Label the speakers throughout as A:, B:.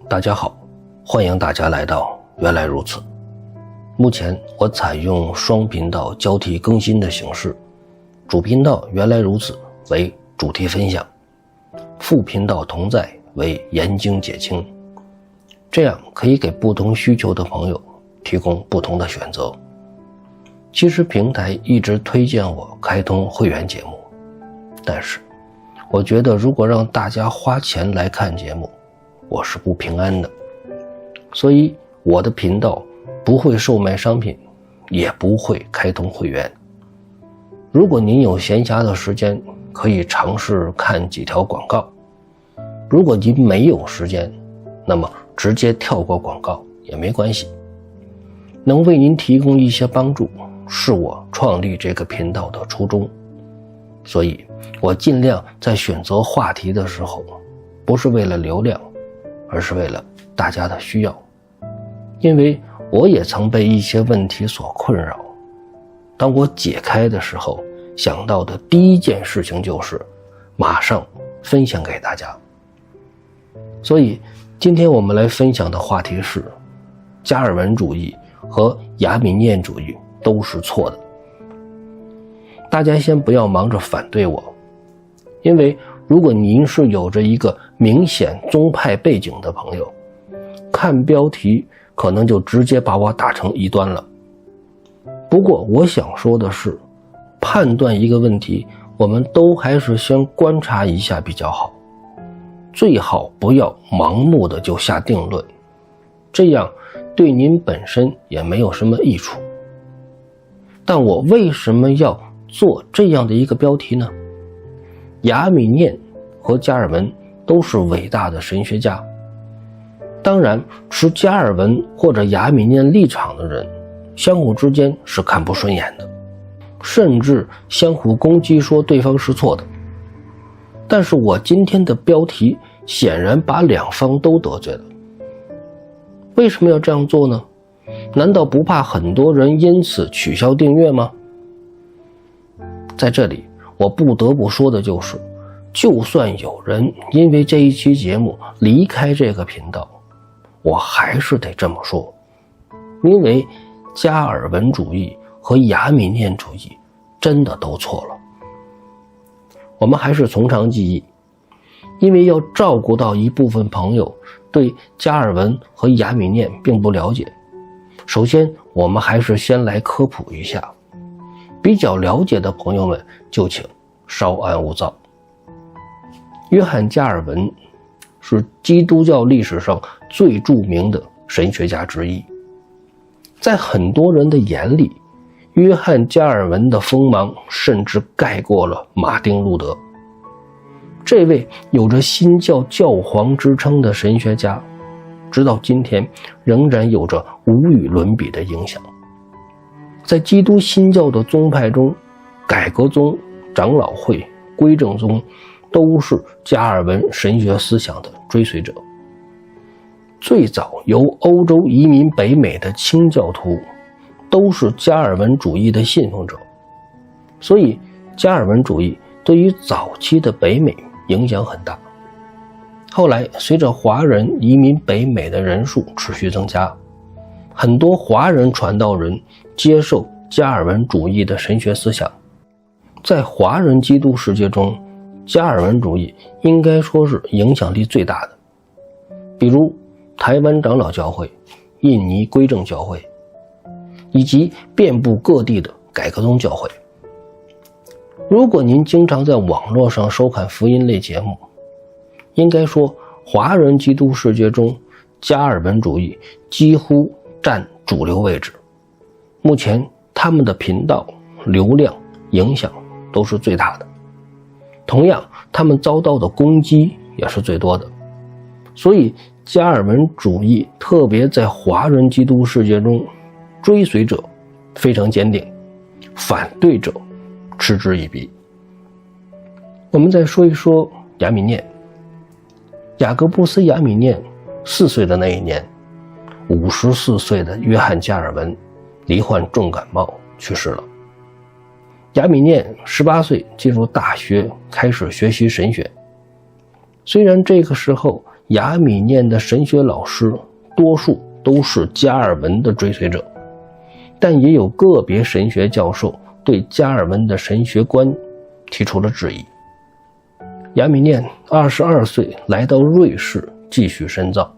A: 大家好，欢迎大家来到原来如此。目前我采用双频道交替更新的形式，主频道原来如此为主题分享，副频道同在为研经解清，这样可以给不同需求的朋友提供不同的选择。其实平台一直推荐我开通会员节目，但是我觉得如果让大家花钱来看节目，我是不平安的。所以我的频道不会售卖商品，也不会开通会员。如果您有闲暇的时间，可以尝试看几条广告。如果您没有时间，那么直接跳过广告也没关系。能为您提供一些帮助，是我创立这个频道的初衷。所以我尽量在选择话题的时候，不是为了流量，而是为了大家的需要。因为我也曾被一些问题所困扰，当我解开的时候，想到的第一件事情就是马上分享给大家。所以今天我们来分享的话题是，加尔文主义和亚米念主义都是错的。大家先不要忙着反对我，因为如果您是有着一个明显宗派背景的朋友，看标题可能就直接把我打成异端了。不过我想说的是，判断一个问题，我们都还是先观察一下比较好，最好不要盲目的就下定论，这样对您本身也没有什么益处。但我为什么要做这样的一个标题呢？亚米念和加尔文都是伟大的神学家，当然持加尔文或者亚米念立场的人相互之间是看不顺眼的，甚至相互攻击，说对方是错的。但是我今天的标题显然把两方都得罪了。为什么要这样做呢？难道不怕很多人因此取消订阅吗？在这里我不得不说的就是，就算有人因为这一期节目离开这个频道，我还是得这么说，因为加尔文主义和亚米念主义真的都错了。我们还是从长计议，因为要照顾到一部分朋友对加尔文和亚米念并不了解，首先我们还是先来科普一下，比较了解的朋友们就请稍安勿躁。约翰·加尔文是基督教历史上最著名的神学家之一，在很多人的眼里，约翰·加尔文的锋芒甚至盖过了马丁·路德。这位有着新教教皇之称的神学家，直到今天仍然有着无与伦比的影响。在基督新教的宗派中，改革宗、长老会、归正宗都是加尔文神学思想的追随者。最早由欧洲移民北美的清教徒都是加尔文主义的信奉者，所以加尔文主义对于早期的北美影响很大。后来随着华人移民北美的人数持续增加，很多华人传道人接受加尔文主义的神学思想。在华人基督世界中，加尔文主义应该说是影响力最大的，比如台湾长老教会、印尼归正教会，以及遍布各地的改革宗教会。如果您经常在网络上收看福音类节目，应该说华人基督世界中加尔文主义几乎占主流位置。目前他们的频道、流量、影响都是最大的，同样他们遭到的攻击也是最多的。所以加尔文主义特别在华人基督世界中，追随者非常坚定，反对者嗤之以鼻。我们再说一说亚米念。雅各布斯·亚米念4岁的那一年，54岁的约翰·加尔文罹患重感冒去世了。亚米念18岁进入大学，开始学习神学。虽然这个时候亚米念的神学老师多数都是加尔文的追随者，但也有个别神学教授对加尔文的神学观提出了质疑。亚米念22岁来到瑞士继续深造，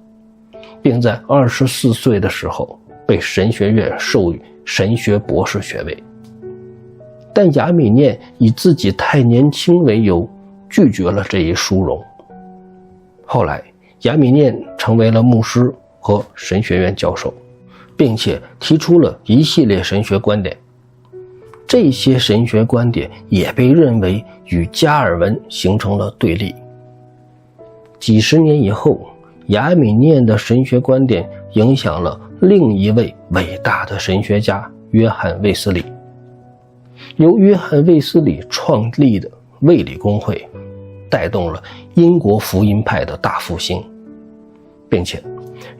A: 并在24岁的时候被神学院授予神学博士学位。但亚米念以自己太年轻为由，拒绝了这一殊荣。后来，亚米念成为了牧师和神学院教授，并且提出了一系列神学观点。这些神学观点也被认为与加尔文形成了对立。几十年以后，亚米念的神学观点影响了另一位伟大的神学家约翰·卫斯理。由约翰·卫斯理创立的卫理公会带动了英国福音派的大复兴，并且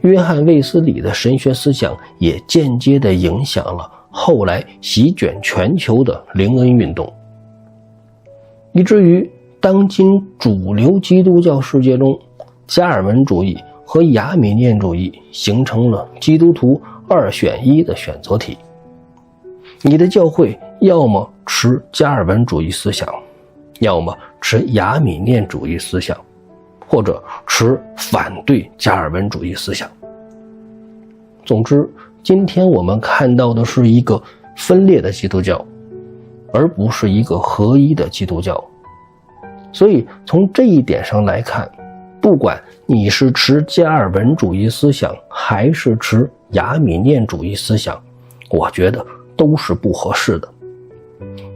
A: 约翰·卫斯理的神学思想也间接地影响了后来席卷全球的灵恩运动，以至于当今主流基督教世界中，加尔文主义和亚米念主义形成了基督徒2选1的选择题。你的教会要么持加尔文主义思想，要么持亚米念主义思想，或者持反对加尔文主义思想。总之，今天我们看到的是一个分裂的基督教，而不是一个合一的基督教。所以从这一点上来看，不管你是持加尔文主义思想还是持亚米念主义思想，我觉得都是不合适的。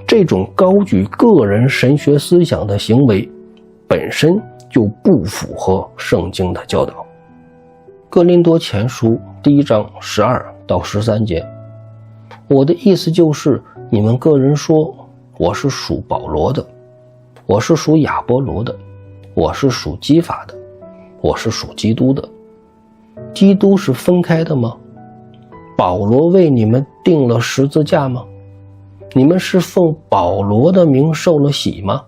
A: 这种高举个人神学思想的行为本身就不符合圣经的教导。哥林多前书1章12到13节，我的意思就是，你们个人说，我是属保罗的，我是属亚波罗的，我是属基法的，我是属基督的。基督是分开的吗？保罗为你们钉了十字架吗？你们是奉保罗的名受了洗吗？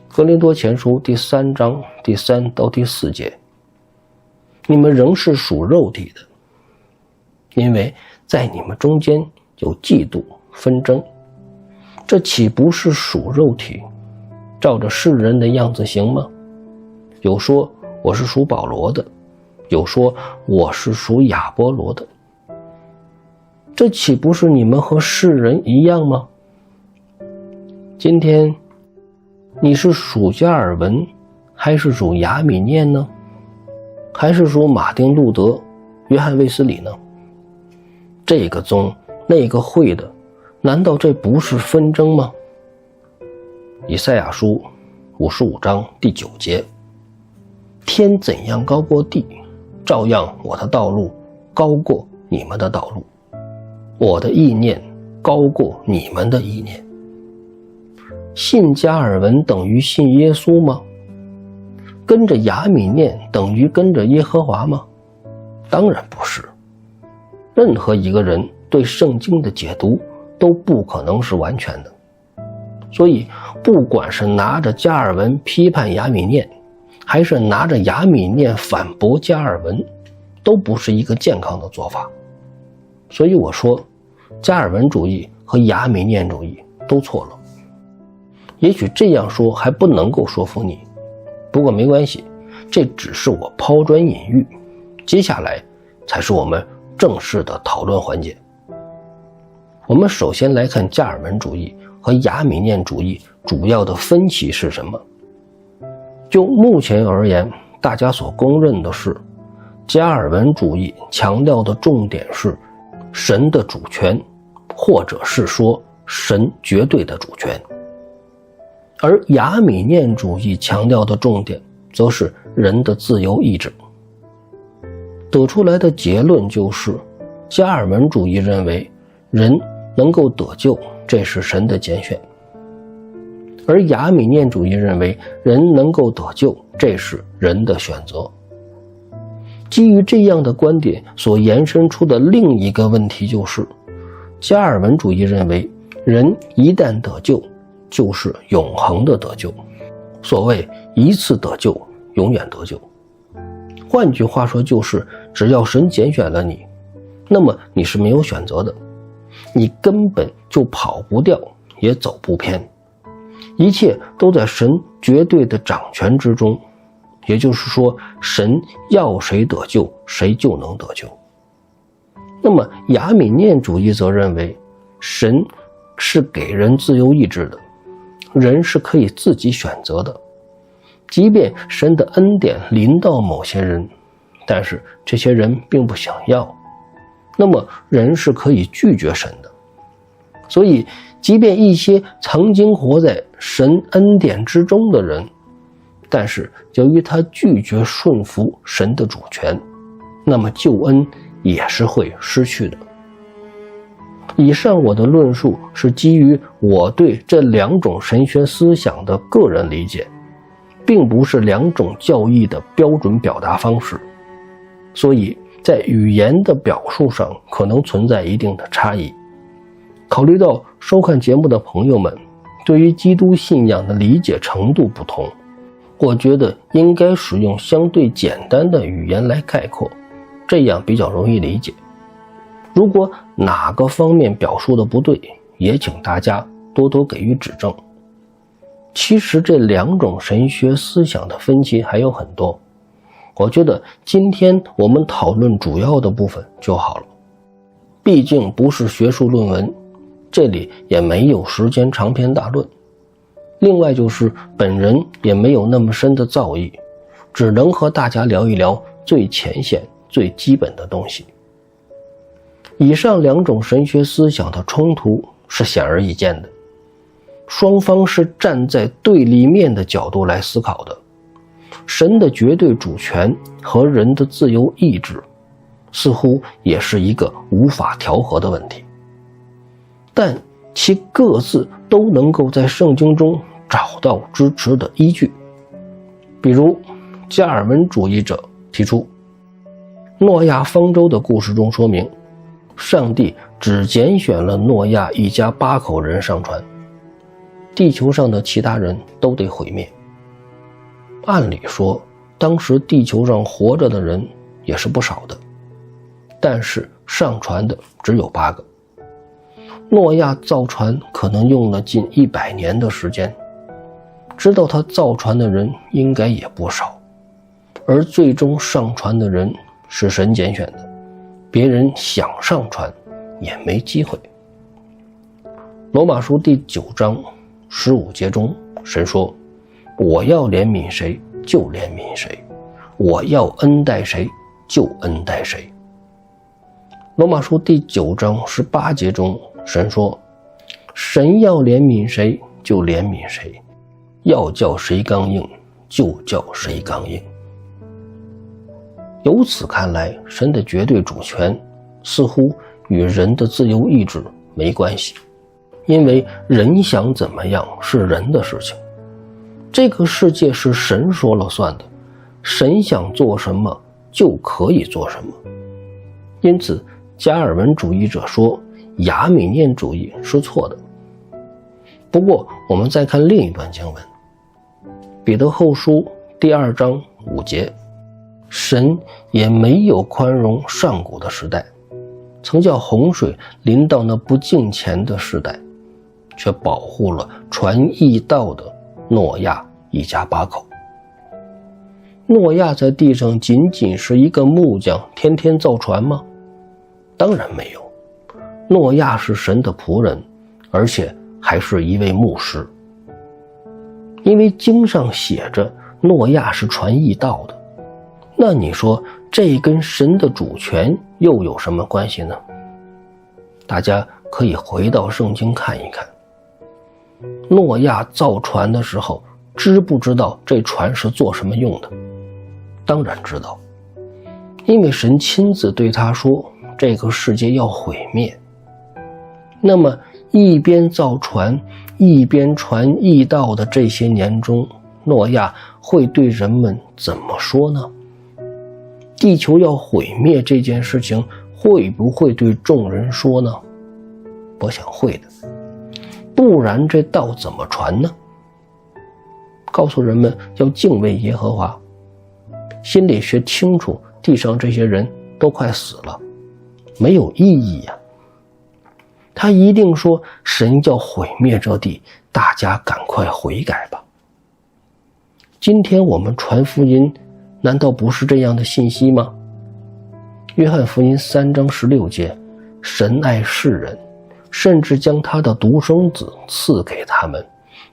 A: 哥林多前书第3章第3到第4节，你们仍是属肉体的，因为在你们中间有嫉妒纷争，这岂不是属肉体，照着世人的样子行吗？有说我是属保罗的，有说我是属亚波罗的，这岂不是你们和世人一样吗？今天你是属加尔文还是属亚米念呢？还是属马丁路德、约翰卫斯理呢？这个宗那个会的，难道这不是纷争吗？以赛亚书55章第9节，天怎样高过地，照样我的道路高过你们的道路，我的意念高过你们的意念。信加尔文等于信耶稣吗？跟着亚米念等于跟着耶和华吗？当然不是。任何一个人对圣经的解读都不可能是完全的，所以不管是拿着加尔文批判亚米念，还是拿着亚米念反驳加尔文，都不是一个健康的做法。所以我说，加尔文主义和亚米念主义都错了。也许这样说还不能够说服你，不过没关系，这只是我抛砖引玉，接下来才是我们正式的讨论环节。我们首先来看加尔文主义和亚米念主义主要的分歧是什么。就目前而言，大家所公认的是，加尔文主义强调的重点是神的主权，或者是说神绝对的主权。而亚米念主义强调的重点则是人的自由意志。得出来的结论就是，加尔文主义认为人能够得救，这是神的拣选；而亚米念主义认为人能够得救，这是人的选择。基于这样的观点所延伸出的另一个问题就是，加尔文主义认为人一旦得救，就是永恒的得救。所谓一次得救，永远得救。换句话说，就是只要神拣选了你，那么你是没有选择的，你根本就跑不掉，也走不偏，一切都在神绝对的掌权之中。也就是说，神要谁得救，谁就能得救。那么亚米念主义则认为，神是给人自由意志的，人是可以自己选择的。即便神的恩典临到某些人，但是这些人并不想要，那么人是可以拒绝神的。所以即便一些曾经活在神恩典之中的人，但是由于他拒绝顺服神的主权，那么救恩也是会失去的。以上我的论述是基于我对这两种神学思想的个人理解，并不是两种教义的标准表达方式，所以在语言的表述上可能存在一定的差异。考虑到收看节目的朋友们对于基督信仰的理解程度不同，我觉得应该使用相对简单的语言来概括，这样比较容易理解。如果哪个方面表述的不对，也请大家多多给予指正。其实这两种神学思想的分歧还有很多，我觉得今天我们讨论主要的部分就好了。毕竟不是学术论文，这里也没有时间长篇大论。另外就是本人也没有那么深的造诣，只能和大家聊一聊最浅显最基本的东西。以上两种神学思想的冲突是显而易见的，双方是站在对立面的角度来思考的。神的绝对主权和人的自由意志似乎也是一个无法调和的问题，但其各自都能够在圣经中找到支持的依据。比如加尔文主义者提出，诺亚方舟的故事中说明，上帝只拣选了诺亚一家8口人上船，地球上的其他人都得毁灭。按理说，当时地球上活着的人也是不少的，但是上船的只有8个。诺亚造船可能用了近100年的时间，知道他造船的人应该也不少，而最终上船的人是神拣选的，别人想上船也没机会。罗马书第9章15节中，神说，我要怜悯谁就怜悯谁，我要恩待谁就恩待谁。罗马书第9章18节中，神说，神要怜悯谁就怜悯谁，要叫谁刚硬就叫谁刚硬。由此看来，神的绝对主权似乎与人的自由意志没关系，因为人想怎么样是人的事情，这个世界是神说了算的，神想做什么就可以做什么。因此加尔文主义者说亚米念主义是错的。不过我们再看另一段经文，彼得后书第2章5节，神也没有宽容上古的时代，曾叫洪水临到那不敬虔的时代，却保护了传义道的诺亚一家8口。诺亚在地上仅仅是一个木匠，天天造船吗？当然没有。诺亚是神的仆人，而且还是一位牧师。因为经上写着诺亚是传义道的，那你说这跟神的主权又有什么关系呢？大家可以回到圣经看一看，诺亚造船的时候知不知道这船是做什么用的？当然知道，因为神亲自对他说这个世界要毁灭。那么一边造船一边传义道的这些年中，诺亚会对人们怎么说呢？地球要毁灭这件事情会不会对众人说呢？我想会的，不然这道怎么传呢？告诉人们要敬畏耶和华，心理学清楚，地上这些人都快死了，没有意义呀。他一定说神要毁灭这地，大家赶快悔改吧。今天我们传福音，难道不是这样的信息吗？约翰福音3章16节，神爱世人，甚至将他的独生子赐给他们，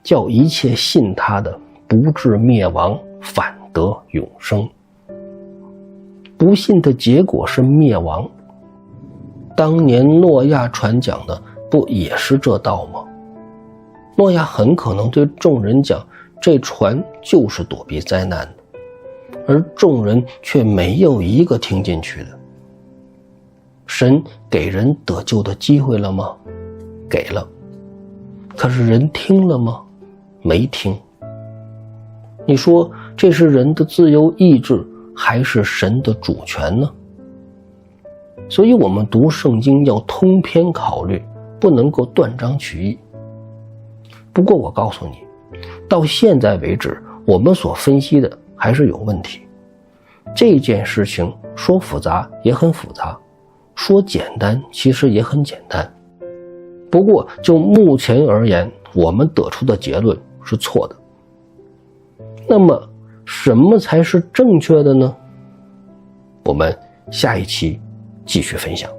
A: 叫一切信他的不至灭亡，反得永生。不信的结果是灭亡。当年诺亚传讲的不也是这道吗？诺亚很可能对众人讲，这船就是躲避灾难的，而众人却没有一个听进去的。神给人得救的机会了吗？给了。可是人听了吗？没听。你说这是人的自由意志，还是神的主权呢？所以我们读圣经要通篇考虑，不能够断章取义。不过我告诉你，到现在为止，我们所分析的还是有问题。这件事情说复杂也很复杂，说简单其实也很简单。不过就目前而言，我们得出的结论是错的。那么什么才是正确的呢？我们下一期继续分享。